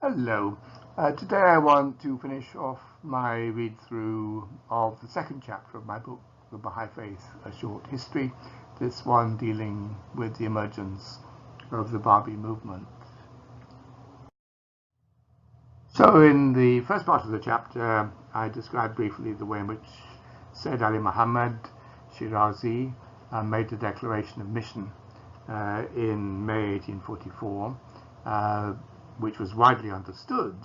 Hello. Today I want to finish off my read-through of the second chapter of my book, The Baha'i Faith, A Short History, this one dealing with the emergence of the Bābī movement. So in the first part of the chapter, I described briefly the way in which Sayyid Ali Muhammad Shirazi made a declaration of mission in May 1844, which was widely understood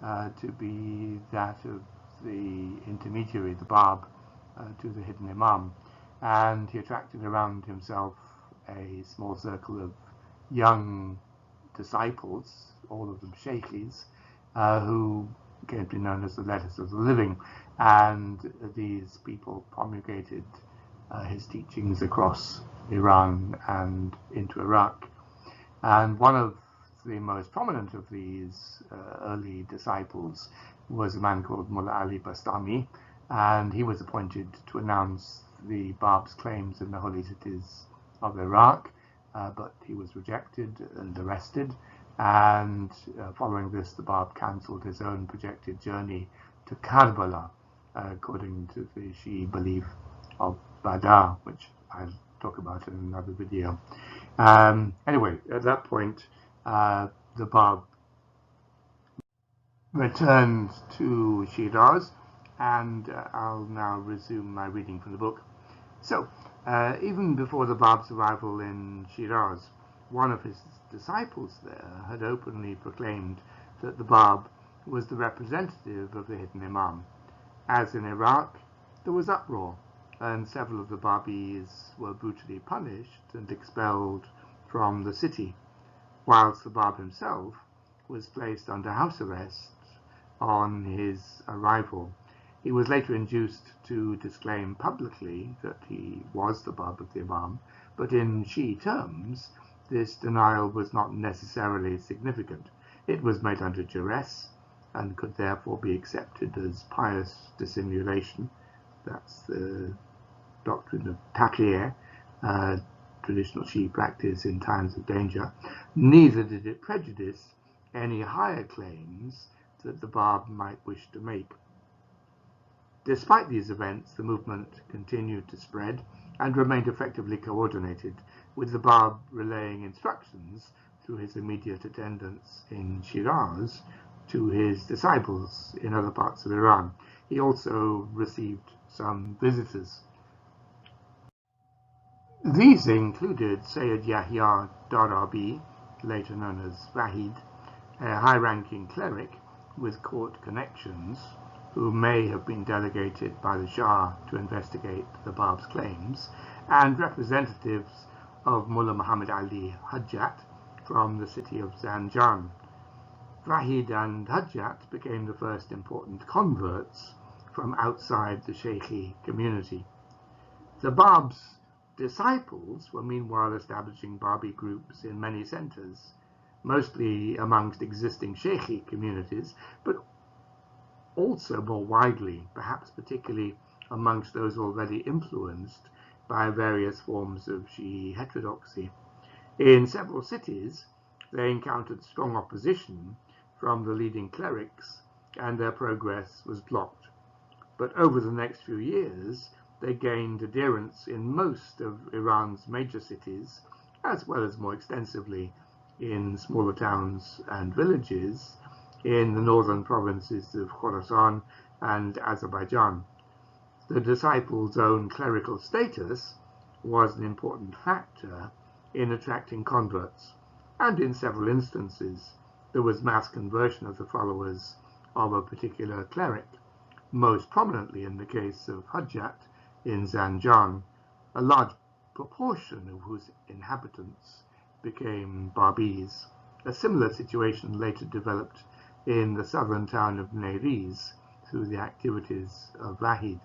to be that of the intermediary, the Bāb, to the hidden Imam. And he attracted around himself a small circle of young disciples, all of them sheikhs, who came to be known as the Letters of the Living. And these people promulgated his teachings across Iran and into Iraq. And one of the most prominent of these early disciples was a man called Mullah Ali Bastami, and he was appointed to announce the Bāb's claims in the holy cities of Iraq, but he was rejected and arrested, and following this the Bāb cancelled his own projected journey to Karbala, according to the Shi'i belief of Bada, which I'll talk about in another video. Anyway, at that point, the Bāb returned to Shiraz, and I'll now resume my reading from the book. So, even before the Bāb's arrival in Shiraz, one of his disciples there had openly proclaimed that the Bāb was the representative of the hidden Imam. As in Iraq, there was uproar, and several of the Bābīs were brutally punished and expelled from the city, whilst the Bāb himself was placed under house arrest on his arrival. He was later induced to disclaim publicly that he was the Bāb of the Imam, but in Shi'i terms, this denial was not necessarily significant. It was made under duress and could therefore be accepted as pious dissimulation. That's the doctrine of taqiyya, traditional Shi'i practice in times of danger. Neither did it prejudice any higher claims that the Bāb might wish to make. Despite these events, the movement continued to spread and remained effectively coordinated, with the Bāb relaying instructions through his immediate attendants in Shiraz to his disciples in other parts of Iran. He also received some visitors. These included Sayyid Yahya Darabi, later known as Vahid, a high-ranking cleric with court connections, who may have been delegated by the Shah to investigate the Bāb's claims, and representatives of Mullah Muhammad Ali Hajjat from the city of Zanjan. Vahid and Hajjat became the first important converts from outside the Sheikhi community. The Bāb's disciples were meanwhile establishing Bābī groups in many centres, mostly amongst existing Sheikhi communities, but also more widely, perhaps particularly amongst those already influenced by various forms of Shi'i heterodoxy. In several cities, they encountered strong opposition from the leading clerics, and their progress was blocked. But over the next few years, they gained adherents in most of Iran's major cities, as well as more extensively in smaller towns and villages in the northern provinces of Khorasan and Azerbaijan. The disciples' own clerical status was an important factor in attracting converts, and in several instances there was mass conversion of the followers of a particular cleric, most prominently in the case of Hajjat in Zanjan, a large proportion of whose inhabitants became Bābīs. A similar situation later developed in the southern town of Neriz through the activities of Vahid.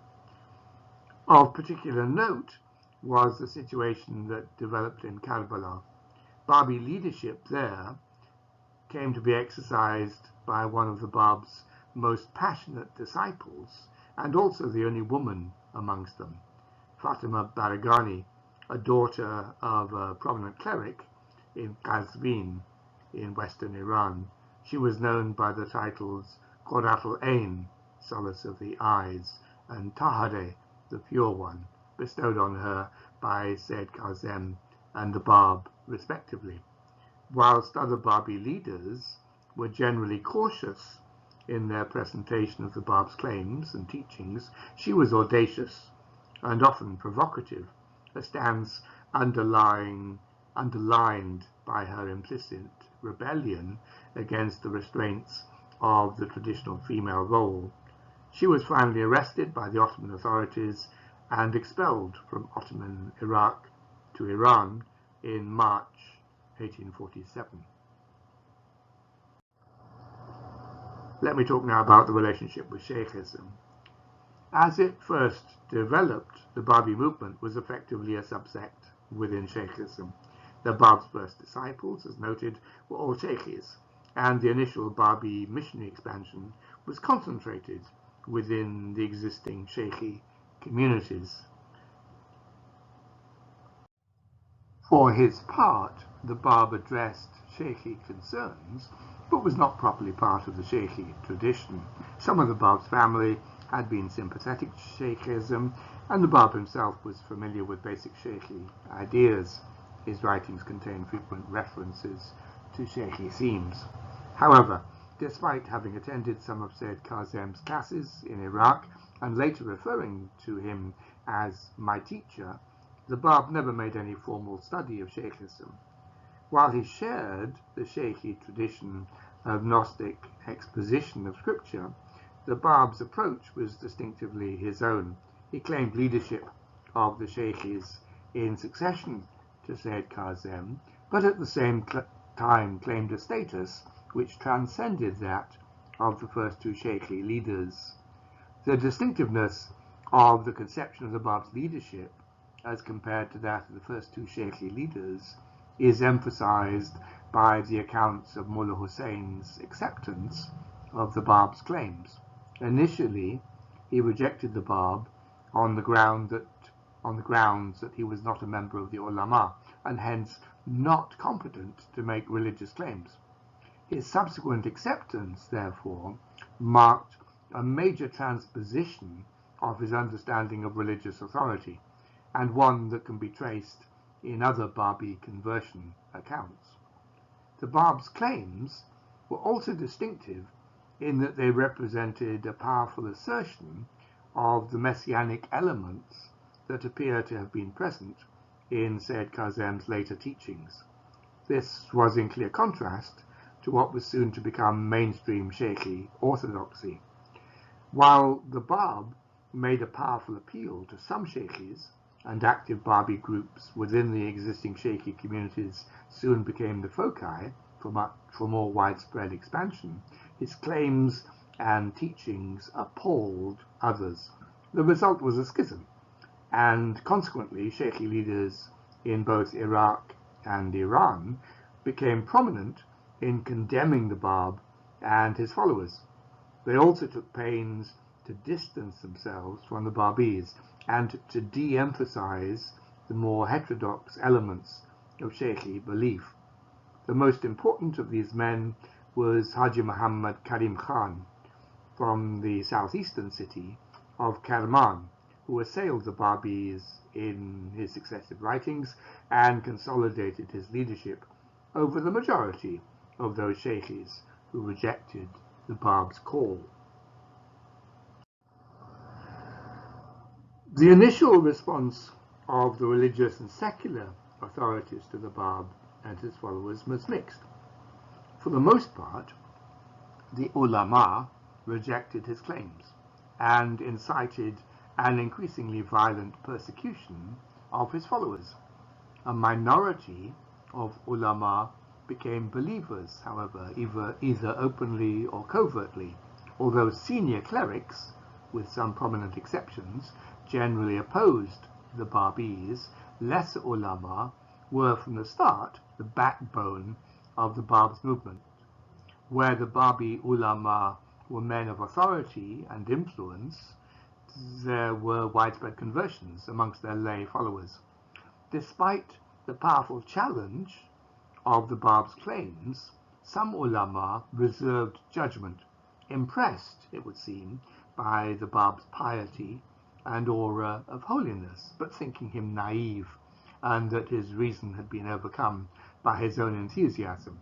Of particular note was the situation that developed in Karbala. Bābī leadership there came to be exercised by one of the Bāb's most passionate disciples, and also the only woman amongst them, Fatima Baragani, a daughter of a prominent cleric in Qazvin in western Iran. She was known by the titles Qurrat al-Ain, solace of the eyes, and Tahare, the pure one, bestowed on her by Sayyid Kazem and the Bāb, respectively. Whilst other Bābī leaders were generally cautious in their presentation of the Bāb's claims and teachings, she was audacious and often provocative, a stance underlined by her implicit rebellion against the restraints of the traditional female role. She was finally arrested by the Ottoman authorities and expelled from Ottoman Iraq to Iran in March 1847. Let me talk now about the relationship with Shi'ism. As it first developed, the Bābī movement was effectively a subsect within Shi'ism. The Bāb's first disciples, as noted, were all Shi'is, and the initial Bābī missionary expansion was concentrated within the existing Shi'i communities. For his part, the Bāb addressed Shi'i concerns, but was not properly part of the Shi'i tradition. Some of the Bāb's family had been sympathetic to Shi'ism, and the Bāb himself was familiar with basic Shi'i ideas. His writings contain frequent references to Shi'i themes. However, despite having attended some of Sayyid Kazem's classes in Iraq and later referring to him as my teacher, the Bāb never made any formal study of Shi'ism. While he shared the Shi'i tradition of Gnostic exposition of scripture, the Bāb's approach was distinctively his own. He claimed leadership of the Shi'is in succession to Sayyid Kazem, but at the same time claimed a status which transcended that of the first two Shi'i leaders. The distinctiveness of the conception of the Bāb's leadership as compared to that of the first two Shi'i leaders is emphasized by the accounts of Mullah Hussein's acceptance of the Bāb's claims. Initially, he rejected the Bāb on the grounds that he was not a member of the ulama and hence not competent to make religious claims. His subsequent acceptance, therefore, marked a major transposition of his understanding of religious authority, and one that can be traced in other Bābī conversion accounts. The Bāb's claims were also distinctive in that they represented a powerful assertion of the Messianic elements that appear to have been present in Sayyid Kazem's later teachings. This was in clear contrast to what was soon to become mainstream Shi'i orthodoxy. While the Bāb made a powerful appeal to some Shi'is, and active Bābī groups within the existing Shi'i communities soon became the foci for more widespread expansion, his claims and teachings appalled others. The result was a schism, and consequently Shi'i leaders in both Iraq and Iran became prominent in condemning the Bāb and his followers. They also took pains to distance themselves from the Bābīs and to de-emphasize the more heterodox elements of Shi'i belief. The most important of these men was Haji Muhammad Karim Khan from the southeastern city of Kerman, who assailed the Bābīs in his successive writings and consolidated his leadership over the majority of those Shi'is who rejected the Bāb's call. The initial response of the religious and secular authorities to the Bāb and his followers was mixed. For the most part, the ulama rejected his claims and incited an increasingly violent persecution of his followers. A minority of ulama became believers, however, either openly or covertly, although senior clerics, with some prominent exceptions, generally opposed the Bābīs. Lesser ulama were from the start the backbone of the Bāb's movement. Where the Bābī ulama were men of authority and influence, there were widespread conversions amongst their lay followers. Despite the powerful challenge of the Bāb's claims, some ulama reserved judgment, impressed, it would seem, by the Bab's piety and aura of holiness, but thinking him naive and that his reason had been overcome by his own enthusiasm.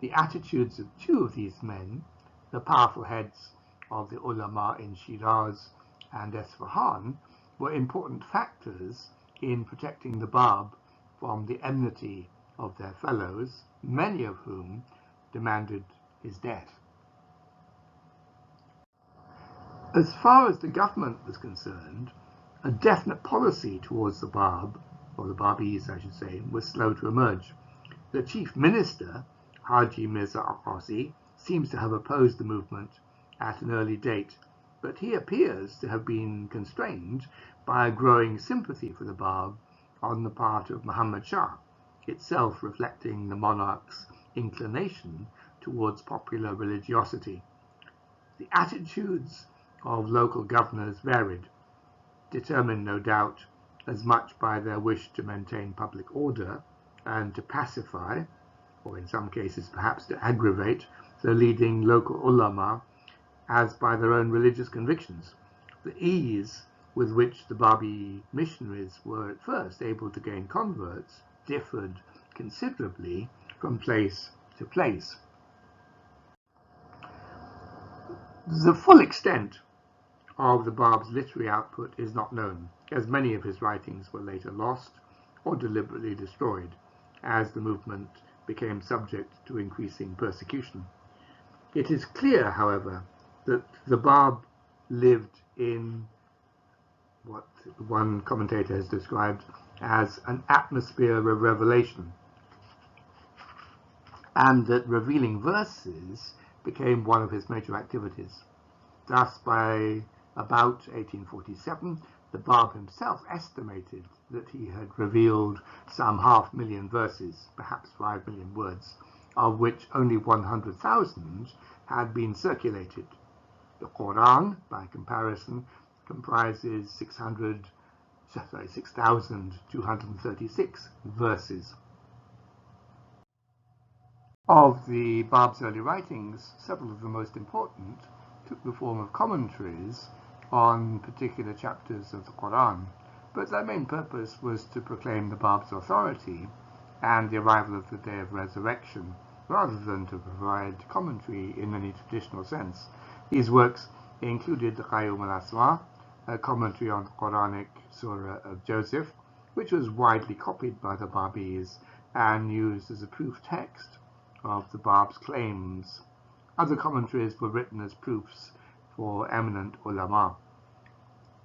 The attitudes of two of these men, the powerful heads of the ulama in Shiraz and Esfahan, were important factors in protecting the Bab from the enmity of their fellows, many of whom demanded his death. As far as the government was concerned, a definite policy towards the Bab, or the Babis I should say, was slow to emerge. The chief minister, Haji Mirza Abbasi, seems to have opposed the movement at an early date, but he appears to have been constrained by a growing sympathy for the Bab on the part of Muhammad Shah, itself reflecting the monarch's inclination towards popular religiosity. The attitudes of local governors varied, determined no doubt as much by their wish to maintain public order and to pacify, or in some cases perhaps to aggravate, the leading local ulama, as by their own religious convictions. The ease with which the Babi missionaries were at first able to gain converts differed considerably from place to place. The full extent of the Bab's literary output is not known, as many of his writings were later lost or deliberately destroyed as the movement became subject to increasing persecution. It is clear, however, that the Bab lived in what one commentator has described as an atmosphere of revelation, and that revealing verses became one of his major activities. Thus, by about 1847, the Bab himself estimated that he had revealed some 500,000 verses, perhaps 5 million words, of which only 100,000 had been circulated. The Quran, by comparison, comprises 6,236 verses. Of the Bab's early writings, several of the most important took the form of commentaries on particular chapters of the Quran, but their main purpose was to proclaim the Bab's authority and the arrival of the day of resurrection, rather than to provide commentary in any traditional sense. These works included the Ghaemmaghami, a commentary on the Quranic Surah of Joseph, which was widely copied by the Babis and used as a proof text of the Bab's claims. Other commentaries were written as proofs for eminent ulama.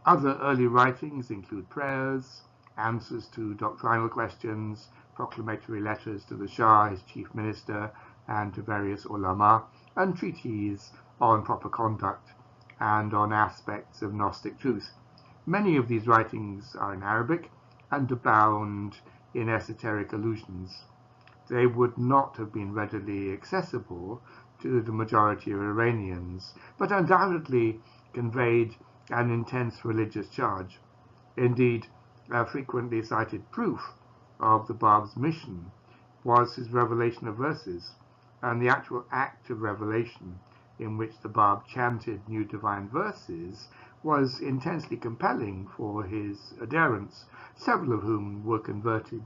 Other early writings include prayers, answers to doctrinal questions, proclamatory letters to the Shah, his chief minister, and to various ulama, and treatises on proper conduct and on aspects of Gnostic truth. Many of these writings are in Arabic and abound in esoteric allusions. They would not have been readily accessible to the majority of Iranians, but undoubtedly conveyed an intense religious charge. Indeed, a frequently cited proof of the Bab's mission was his revelation of verses, and the actual act of revelation in which the Bab chanted new divine verses was intensely compelling for his adherents, several of whom were converted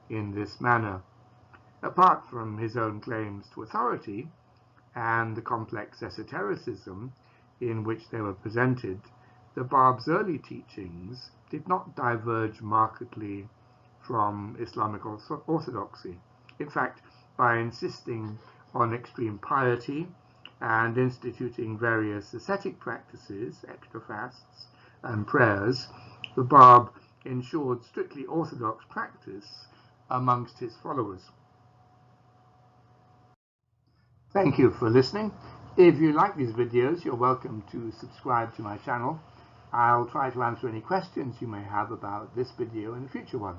in this manner. Apart from his own claims to authority and the complex esotericism in which they were presented, the Bab's early teachings did not diverge markedly from Islamic orthodoxy. In fact, by insisting on extreme piety and instituting various ascetic practices, extra fasts, and prayers, the Bab ensured strictly orthodox practice amongst his followers. Thank you for listening. If you like these videos, you're welcome to subscribe to my channel. I'll try to answer any questions you may have about this video and a future one.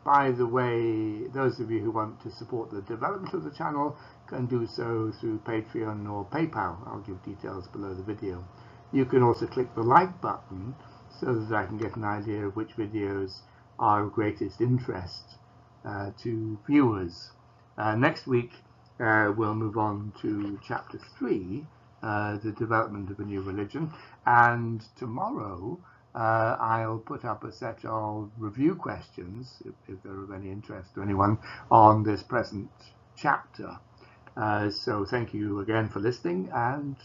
By the way, those of you who want to support the development of the channel can do so through Patreon or PayPal. I'll give details below the video. You can also click the like button so that I can get an idea of which videos are of greatest interest to viewers. Next week we'll move on to chapter 3, the development of a new religion, and tomorrow I'll put up a set of review questions, if they're of any interest to anyone, on this present chapter. So thank you again for listening, and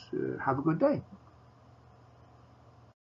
have a good day.